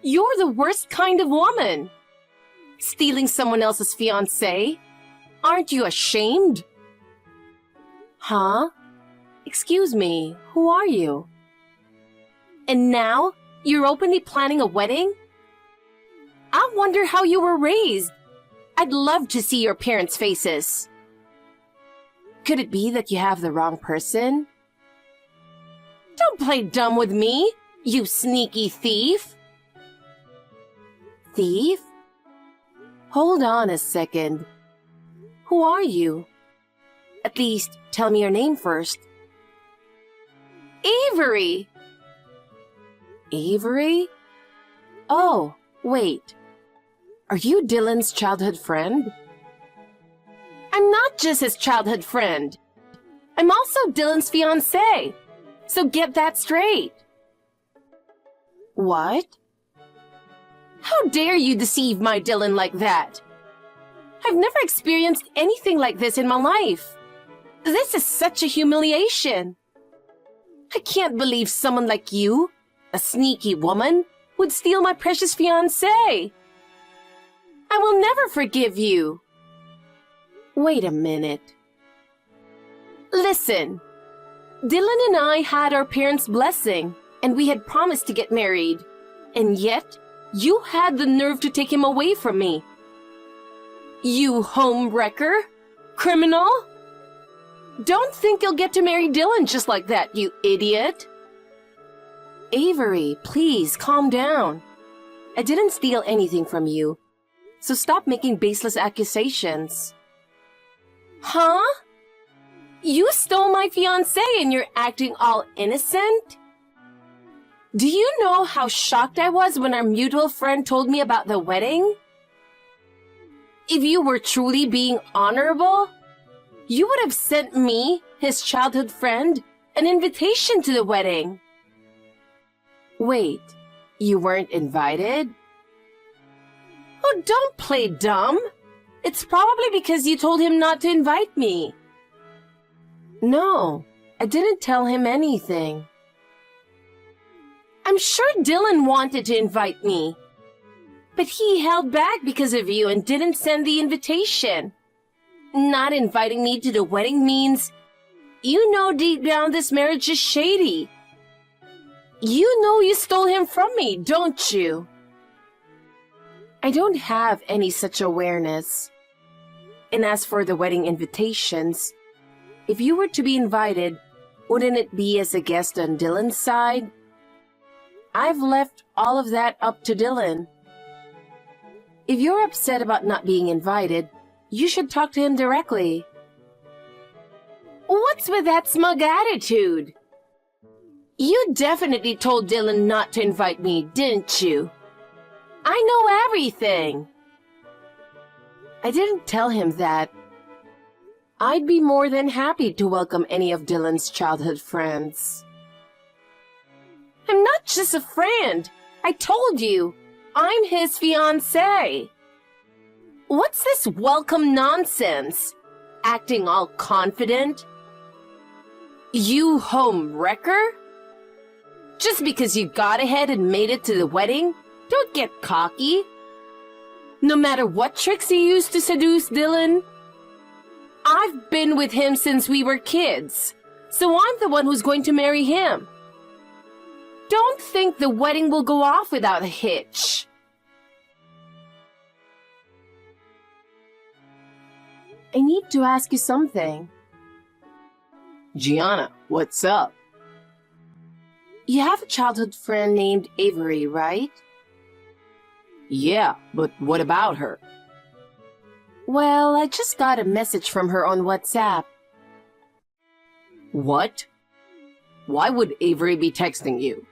You're the worst kind of woman. Stealing someone else's fiancé? Aren't you ashamed? Huh? Excuse me, who are you? And now, you're openly planning a wedding? I wonder how you were raised. I'd love to see your parents' faces. Could it be that you have the wrong person? Don't play dumb with me, you sneaky thief. Thief? Hold on a second. Who are you? At least, tell me your name first. Avery! Avery? Oh, wait. Are you Dylan's childhood friend? I'm not just his childhood friend. I'm also Dylan's fiancé. So get that straight. What? How dare you deceive my Dylan like that? I've never experienced anything like this in my life. This is such a humiliation. I can't believe someone like you, a sneaky woman, would steal my precious fiancé. I will never forgive you. Wait a minute. Listen, Dylan and I had our parents' blessing, and we had promised to get married. And yet, you had the nerve to take him away from me. You home wrecker? Criminal? Don't think you'll get to marry Dylan just like that, you idiot. Avery, please calm down. I didn't steal anything from you, so stop making baseless accusations. Huh? You stole my fiancé and you're acting all innocent? Do you know how shocked I was when our mutual friend told me about the wedding? If you were truly being honorable, you would have sent me, his childhood friend, an invitation to the wedding. Wait, you weren't invited? Oh, don't play dumb. It's probably because you told him not to invite me. No, I didn't tell him anything. I'm sure Dylan wanted to invite me, but he held back because of you and didn't send the invitation. Not inviting me to the wedding means you know deep down this marriage is shady. You know you stole him from me, don't you? I don't have any such awareness. And as for the wedding invitations, if you were to be invited, wouldn't it be as a guest on Dylan's side? I've left all of that up to Dylan. If you're upset about not being invited, you should talk to him directly. What's with that smug attitude? You definitely told Dylan not to invite me, didn't you? I know everything. I didn't tell him that. I'd be more than happy to welcome any of Dylan's childhood friends. I'm not just a friend. I told you, I'm his fiancé. What's this welcome nonsense? Acting all confident? You home wrecker? Just because you got ahead and made it to the wedding, don't get cocky. No matter what tricks you used to seduce Dylan, I've been with him since we were kids, so I'm the one who's going to marry him. Don't think the wedding will go off without a hitch. I need to ask you something. Gianna, what's up? You have a childhood friend named Avery, right? Yeah, but what about her? Well, I just got a message from her on WhatsApp. What? Why would Avery be texting you?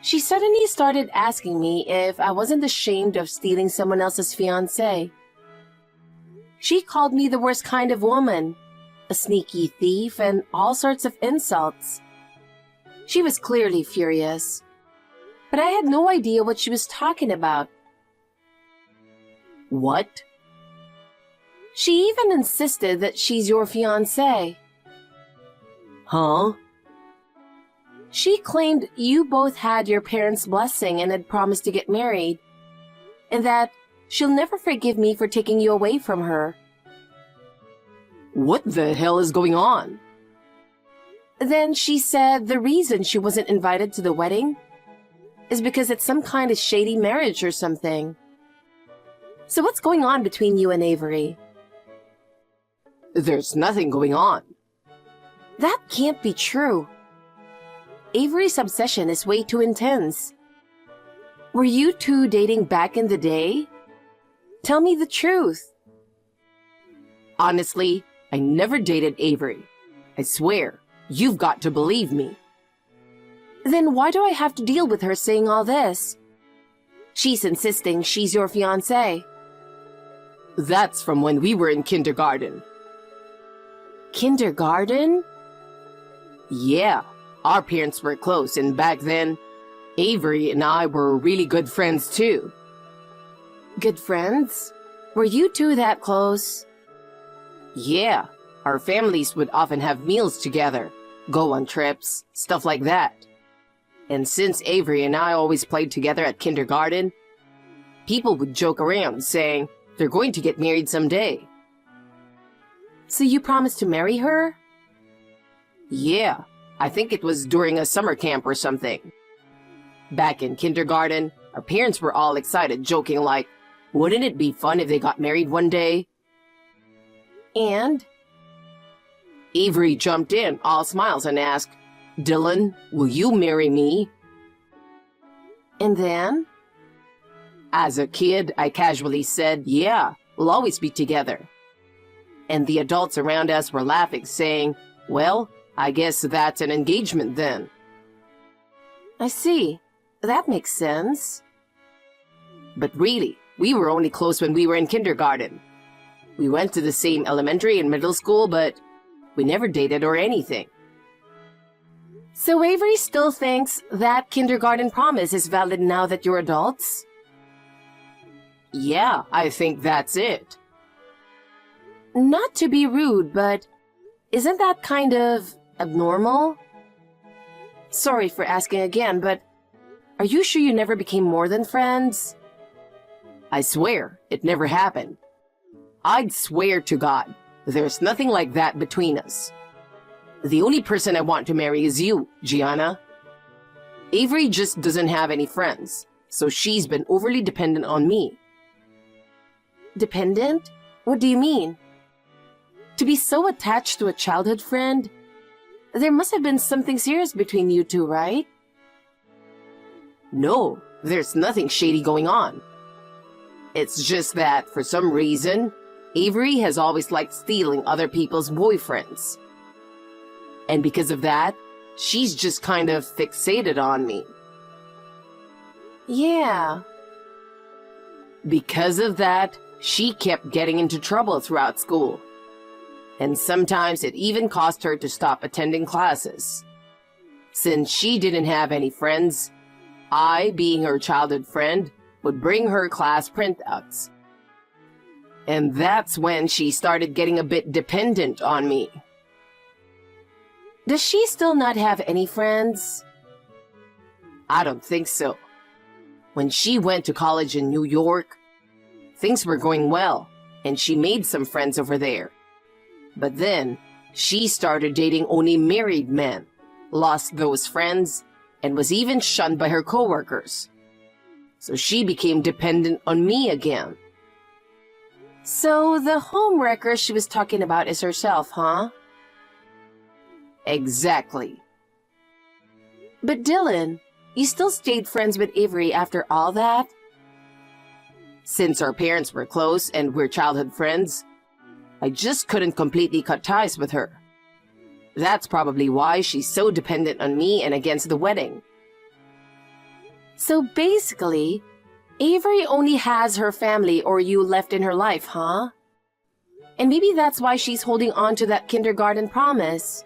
She suddenly started asking me if I wasn't ashamed of stealing someone else's fiancé. She called me the worst kind of woman, a sneaky thief, and all sorts of insults. She was clearly furious, but I had no idea what she was talking about. What? She even insisted that she's your fiancé. Huh? She claimed you both had your parents' blessing and had promised to get married, and that she'll never forgive me for taking you away from her. What the hell is going on? Then she said the reason she wasn't invited to the wedding is because it's some kind of shady marriage or something. So what's going on between you and Avery? There's nothing going on. That can't be true. Avery's obsession is way too intense. Were you two dating back in the day? Tell me the truth. Honestly, I never dated Avery. I swear, you've got to believe me. Then why do I have to deal with her saying all this? She's insisting she's your fiancé. That's from when we were in kindergarten. Kindergarten? Yeah, our parents were close, and back then, Avery and I were really good friends too. Good friends? Were you two that close? Yeah, our families would often have meals together, go on trips, stuff like that. And since Avery and I always played together at kindergarten, people would joke around saying they're going to get married someday. So you promised to marry her? Yeah, I think it was during a summer camp or something. Back in kindergarten, our parents were all excited, joking like, wouldn't it be fun if they got married one day? And? Avery jumped in, all smiles, and asked, Dylan, will you marry me? And then? As a kid, I casually said, yeah, we'll always be together. And the adults around us were laughing, saying, well, I guess that's an engagement then. I see. That makes sense. But really, we were only close when we were in kindergarten. We went to the same elementary and middle school, but we never dated or anything. So Avery still thinks that kindergarten promise is valid now that you're adults? Yeah, I think that's it. Not to be rude, but isn't that kind of abnormal? Sorry for asking again, but are you sure you never became more than friends? I swear, it never happened. I'd swear to God, there's nothing like that between us. The only person I want to marry is you, Gianna. Avery just doesn't have any friends, so she's been overly dependent on me. Dependent? What do you mean? To be so attached to a childhood friend? There must have been something serious between you two, right? No, there's nothing shady going on. It's just that, for some reason, Avery has always liked stealing other people's boyfriends. And because of that, she's just kind of fixated on me. Yeah. Because of that, she kept getting into trouble throughout school. And sometimes it even caused her to stop attending classes. Since she didn't have any friends, I, being her childhood friend, would bring her class printouts. And that's when she started getting a bit dependent on me. Does she still not have any friends? I don't think so. When she went to college in New York, things were going well, and she made some friends over there. But then, she started dating only married men, lost those friends, and was even shunned by her coworkers. So she became dependent on me again. So the homewrecker she was talking about is herself, huh? Exactly. But Dylan, you still stayed friends with Avery after all that? Since our parents were close and we're childhood friends, I just couldn't completely cut ties with her. That's probably why she's so dependent on me and against the wedding. So basically, Avery only has her family or you left in her life, huh? And maybe that's why she's holding on to that kindergarten promise.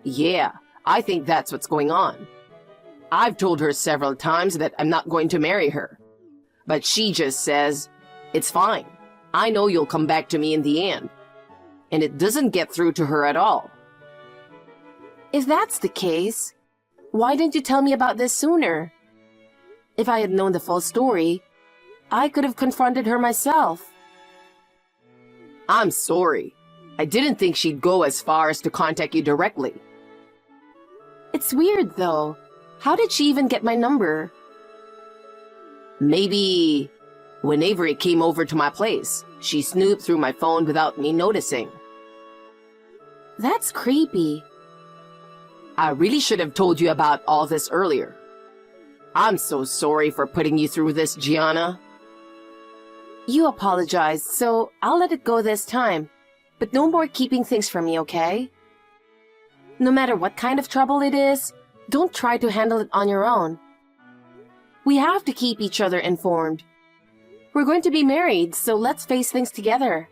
Yeah, I think that's what's going on. I've told her several times that I'm not going to marry her. But she just says, it's fine. I know you'll come back to me in the end. And it doesn't get through to her at all. If that's the case, why didn't you tell me about this sooner? If I had known the full story, I could have confronted her myself. I'm sorry. I didn't think she'd go as far as to contact you directly. It's weird, though. How did she even get my number? Maybe when Avery came over to my place, she snooped through my phone without me noticing. That's creepy. I really should have told you about all this earlier. I'm so sorry for putting you through this, Gianna. You apologized, so I'll let it go this time. But no more keeping things from me, okay? No matter what kind of trouble it is, don't try to handle it on your own. We have to keep each other informed. We're going to be married, so let's face things together.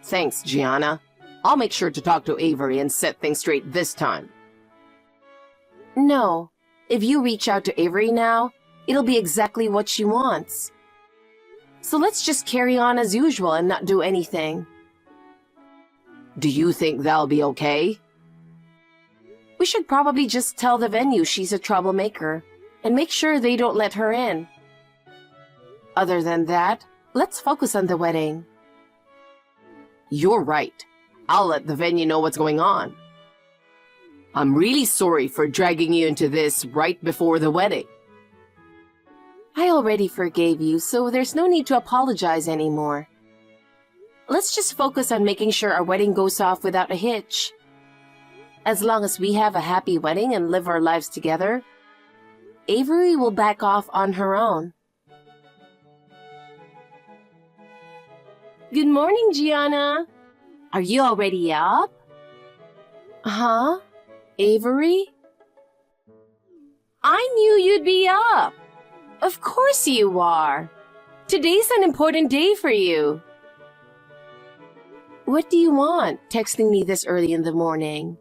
Thanks, Gianna. I'll make sure to talk to Avery and set things straight this time. No. If you reach out to Avery now, it'll be exactly what she wants. So let's just carry on as usual and not do anything. Do you think that'll be okay? We should probably just tell the venue she's a troublemaker and make sure they don't let her in. Other than that, let's focus on the wedding. You're right. I'll let the venue know what's going on. I'm really sorry for dragging you into this right before the wedding. I already forgave you, so there's no need to apologize anymore. Let's just focus on making sure our wedding goes off without a hitch. As long as we have a happy wedding and live our lives together, Avery will back off on her own. Good morning, Gianna. Are you already up? Huh? Avery? I knew you'd be up. Of course you are. Today's an important day for you. What do you want, texting me this early in the morning?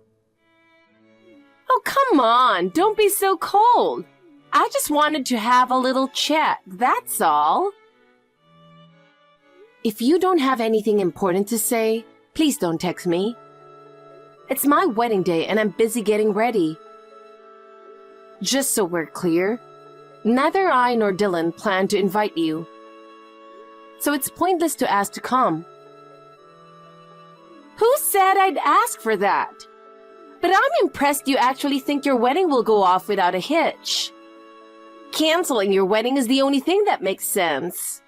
Oh, come on. Don't be so cold. I just wanted to have a little chat, that's all. If you don't have anything important to say, please don't text me. It's my wedding day and I'm busy getting ready. Just so we're clear, neither I nor Dylan plan to invite you. So it's pointless to ask to come. Who said I'd ask for that? But I'm impressed you actually think your wedding will go off without a hitch. Canceling your wedding is the only thing that makes sense.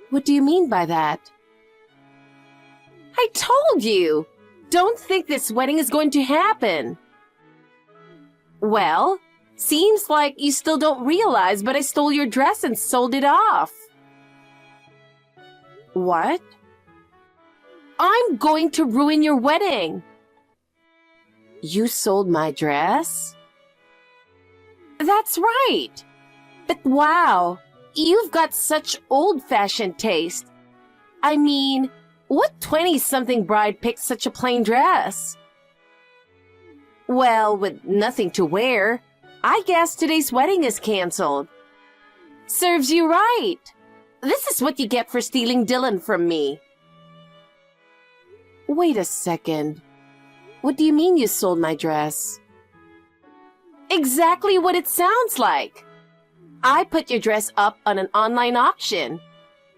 What do you mean by that? I told you! Don't think this wedding is going to happen. Well, seems like you still don't realize, but I stole your dress and sold it off. What? I'm going to ruin your wedding. You sold my dress? That's right. But wow, you've got such old-fashioned taste. I mean, what 20-something bride picked such a plain dress? Well, with nothing to wear, I guess today's wedding is canceled. Serves you right. This is what you get for stealing Dylan from me. Wait a second. What do you mean you sold my dress? Exactly what it sounds like. I put your dress up on an online auction,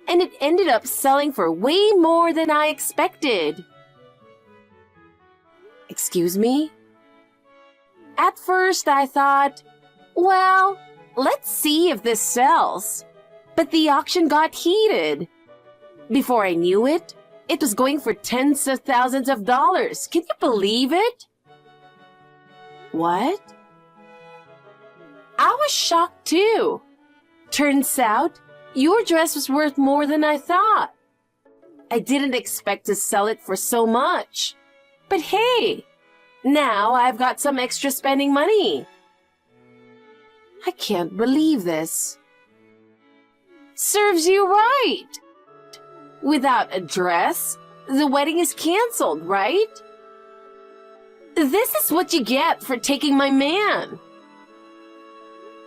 and it ended up selling for way more than I expected. Excuse me? At first I thought, well, let's see if this sells. But the auction got heated. Before I knew it, it was going for tens of thousands of dollars. Can you believe it? What? I was shocked too. Turns out, your dress was worth more than I thought. I didn't expect to sell it for so much. But hey, now I've got some extra spending money. I can't believe this. Serves you right. Without a dress, the wedding is canceled, right? This is what you get for taking my man.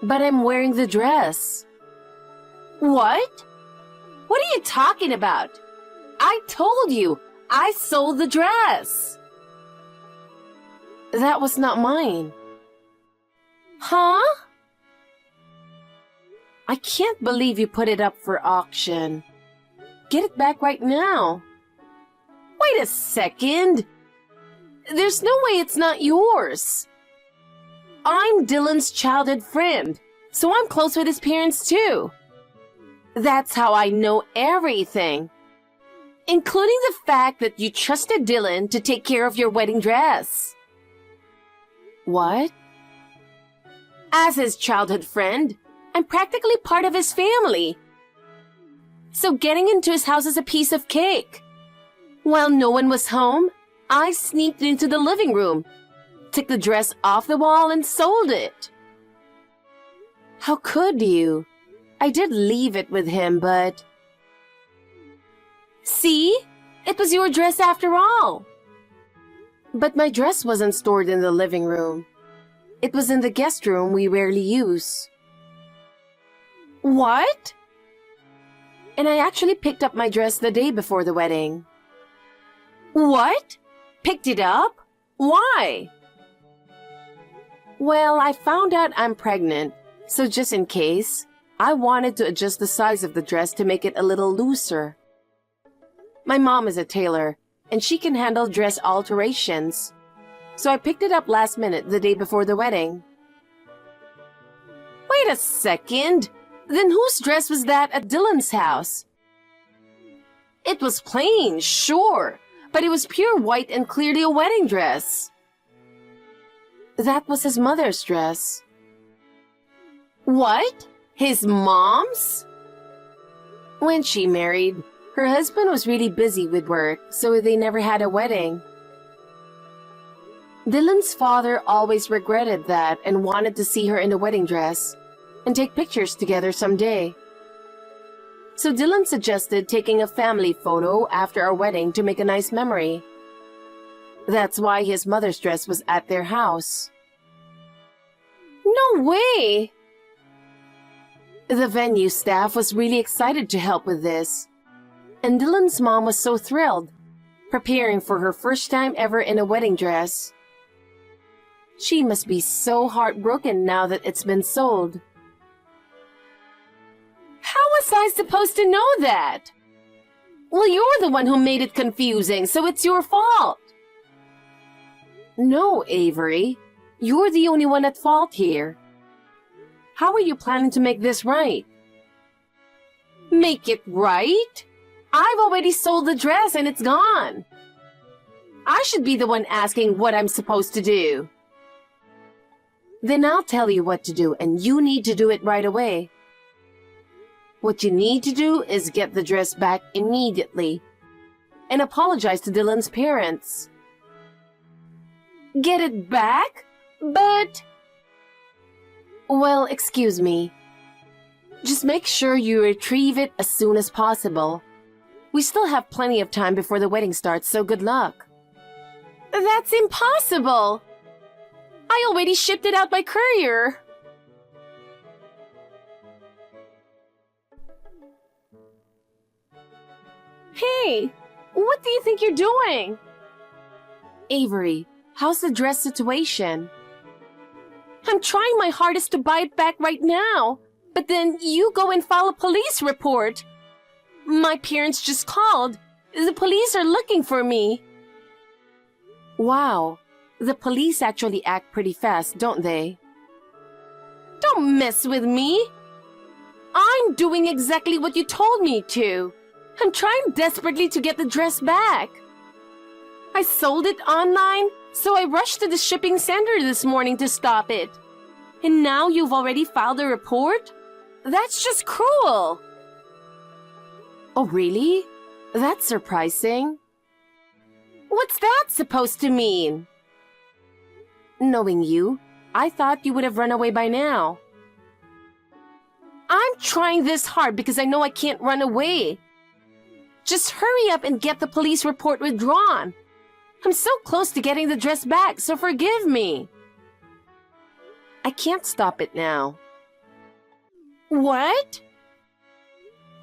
But I'm wearing the dress. What? What are you talking about? I told you, I sold the dress. That was not mine. Huh? I can't believe you put it up for auction. Get it back right now. Wait a second. There's no way it's not yours. I'm Dylan's childhood friend, so I'm close with his parents too. That's how I know everything, including the fact that you trusted Dylan to take care of your wedding dress. What? As his childhood friend, I'm practically part of his family. So getting into his house is a piece of cake. While no one was home, I sneaked into the living room, took the dress off the wall, and sold it. How could you? I did leave it with him, but... See? It was your dress after all. But my dress wasn't stored in the living room. It was in the guest room we rarely use. What? And I actually picked up my dress the day before the wedding. What? Picked it up? Why? Well, I found out I'm pregnant, so just in case, I wanted to adjust the size of the dress to make it a little looser. My mom is a tailor, and she can handle dress alterations, so I picked it up last minute the day before the wedding. Wait a second! Then whose dress was that at Dylan's house? It was plain, sure, but it was pure white and clearly a wedding dress. That was his mother's dress. What? His mom's? When she married, her husband was really busy with work, so they never had a wedding. Dylan's father always regretted that and wanted to see her in a wedding dress and take pictures together someday. So Dylan suggested taking a family photo after our wedding to make a nice memory. That's why his mother's dress was at their house. No way! The venue staff was really excited to help with this, and Dylan's mom was so thrilled, preparing for her first time ever in a wedding dress. She must be so heartbroken now that it's been sold. How was I supposed to know that? Well, you're the one who made it confusing, so it's your fault. No, Avery. You're the only one at fault here. How are you planning to make this right? Make it right? I've already sold the dress and it's gone. I should be the one asking what I'm supposed to do. Then I'll tell you what to do, and you need to do it right away. What you need to do is get the dress back immediately and apologize to Dylan's parents. Get it back? But... Well, excuse me. Just make sure you retrieve it as soon as possible. We still have plenty of time before the wedding starts, so good luck. That's impossible! I already shipped it out by courier. Hey, what do you think you're doing? Avery, how's the dress situation? I'm trying my hardest to buy it back right now, but then you go and file a police report. My parents just called. The police are looking for me. Wow, the police actually act pretty fast, don't they? Don't mess with me. I'm doing exactly what you told me to. I'm trying desperately to get the dress back. I sold it online, so I rushed to the shipping center this morning to stop it. And now you've already filed a report? That's just cruel. Oh, really? That's surprising. What's that supposed to mean? Knowing you, I thought you would have run away by now. I'm trying this hard because I know I can't run away. Just hurry up and get the police report withdrawn. I'm so close to getting the dress back, so forgive me. I can't stop it now. What?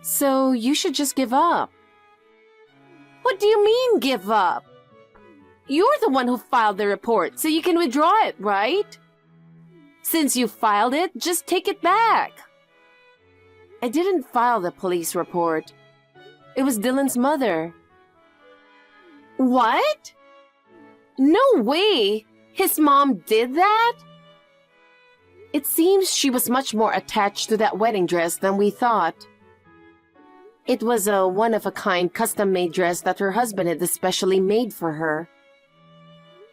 So you should just give up. What do you mean, give up? You're the one who filed the report, so you can withdraw it, right? Since you filed it, just take it back. I didn't file the police report. It was Dylan's mother. What? No way! His mom did that? It seems she was much more attached to that wedding dress than we thought. It was a one-of-a-kind custom-made dress that her husband had especially made for her.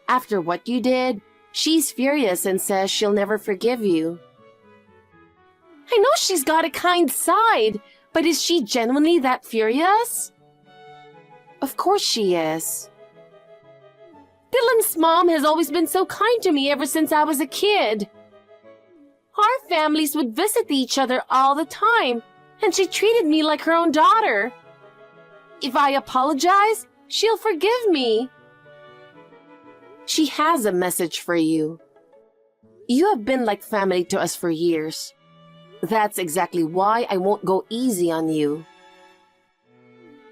After what you did, she's furious and says she'll never forgive you. I know she's got a kind side, but is she genuinely that furious? Of course she is. Dylan's mom has always been so kind to me ever since I was a kid. Our families would visit each other all the time, and she treated me like her own daughter. If I apologize, she'll forgive me. She has a message for you. You have been like family to us for years. That's exactly why I won't go easy on you.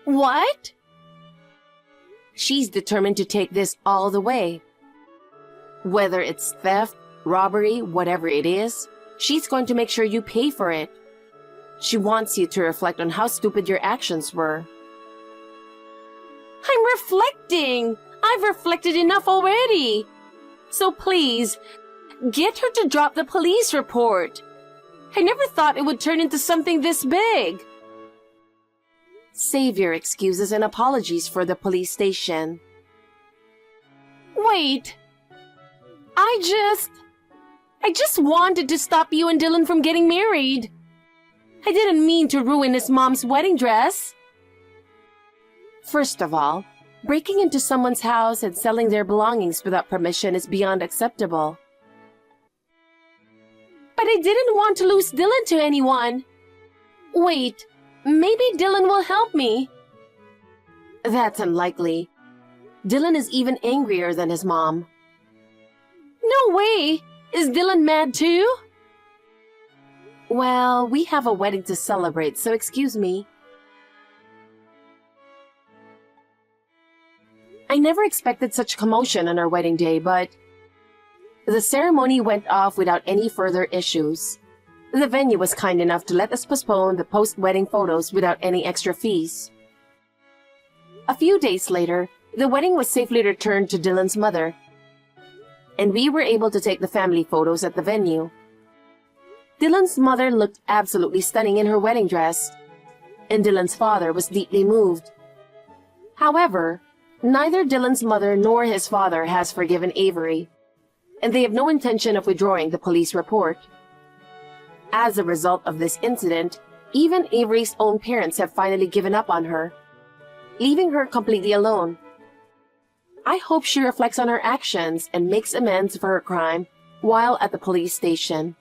What? She's determined to take this all the way. Whether it's theft, robbery, whatever it is, she's going to make sure you pay for it. She wants you to reflect on how stupid your actions were. I'm reflecting! I've reflected enough already! So please, get her to drop the police report. I never thought it would turn into something this big. Save your excuses and apologies for the police station. Wait. I just wanted to stop you and Dylan from getting married. I didn't mean to ruin his mom's wedding dress. First of all, breaking into someone's house and selling their belongings without permission is beyond acceptable. But I didn't want to lose Dylan to anyone. Wait, maybe Dylan will help me. That's unlikely. Dylan is even angrier than his mom. No way! Is Dylan mad too? Well, we have a wedding to celebrate, so excuse me. I never expected such commotion on our wedding day, but the ceremony went off without any further issues. The venue was kind enough to let us postpone the post-wedding photos without any extra fees. A few days later, the wedding was safely returned to Dylan's mother, and we were able to take the family photos at the venue. Dylan's mother looked absolutely stunning in her wedding dress, and Dylan's father was deeply moved. However, neither Dylan's mother nor his father has forgiven Avery, and they have no intention of withdrawing the police report. As a result of this incident, even Avery's own parents have finally given up on her, leaving her completely alone. I hope she reflects on her actions and makes amends for her crime while at the police station.